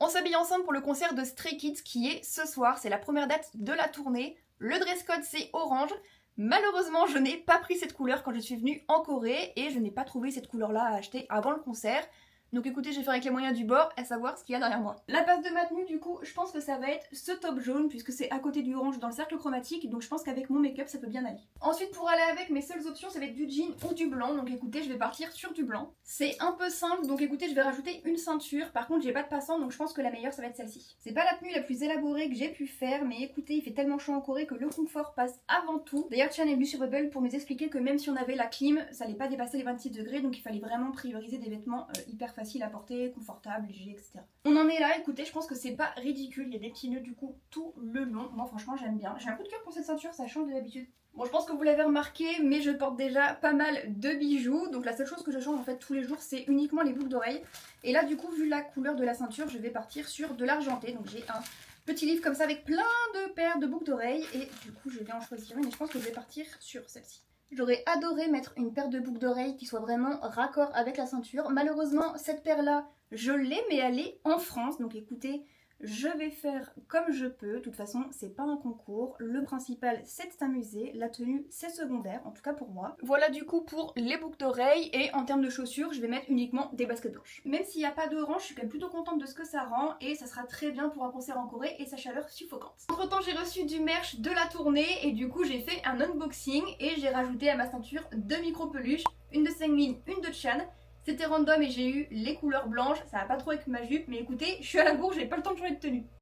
On s'habille ensemble pour le concert de Stray Kids qui est ce soir, c'est la première date de la tournée. Le dress code c'est orange. Malheureusement, je n'ai pas pris cette couleur quand je suis venue en Corée et je n'ai pas trouvé cette couleur-là à acheter avant le concert. Donc écoutez, je vais faire avec les moyens du bord, à savoir ce qu'il y a derrière moi. La base de ma tenue, du coup, je pense que ça va être ce top jaune, puisque c'est à côté du orange dans le cercle chromatique, donc je pense qu'avec mon make-up, ça peut bien aller. Ensuite, pour aller avec, mes seules options, ça va être du jean ou du blanc, donc écoutez, je vais partir sur du blanc. C'est un peu simple, donc écoutez, je vais rajouter une ceinture. Par contre, j'ai pas de passant, donc je pense que la meilleure, ça va être celle-ci. C'est pas la tenue la plus élaborée que j'ai pu faire, mais écoutez, il fait tellement chaud en Corée que le confort passe avant tout. D'ailleurs, Chan est venu sur Bubble pour nous expliquer que même si on avait la clim, ça allait pas dépasser les 26 degrés, donc il fallait vraiment prioriser des vêtements hyper faciles à porter, confortable, léger, etc. On en est là, écoutez, je pense que c'est pas ridicule, il y a des petits nœuds du coup tout le long. Moi franchement j'aime bien. J'ai un coup de cœur pour cette ceinture, ça change de d'habitude. Bon, je pense que vous l'avez remarqué, mais je porte déjà pas mal de bijoux, donc la seule chose que je change en fait tous les jours, c'est uniquement les boucles d'oreilles. Et là du coup, vu la couleur de la ceinture, je vais partir sur de l'argenté, donc j'ai un petit livre comme ça avec plein de paires de boucles d'oreilles, et du coup je vais en choisir une, et je pense que je vais partir sur celle-ci. J'aurais adoré mettre une paire de boucles d'oreilles qui soit vraiment raccord avec la ceinture. Malheureusement, cette paire-là, je l'ai, mais elle est en France. Donc écoutez, je vais faire comme je peux. De toute façon, c'est pas un concours. Le principal, c'est de s'amuser. La tenue, c'est secondaire, en tout cas pour moi. Voilà du coup pour les boucles d'oreilles. Et en termes de chaussures, je vais mettre uniquement des baskets blanches. Même s'il n'y a pas d'orange, je suis quand même plutôt contente de ce que ça rend. Et ça sera très bien pour un concert en Corée et sa chaleur suffocante. Entre temps, j'ai reçu du merch de la tournée. Et du coup, j'ai fait un unboxing. Et j'ai rajouté à ma ceinture 2 micro-peluches. Une de Seungmin, une de Chan. C'était random et j'ai eu les couleurs blanches, ça va pas trop avec ma jupe, mais écoutez, je suis à la bourre, j'ai pas le temps de changer de tenue.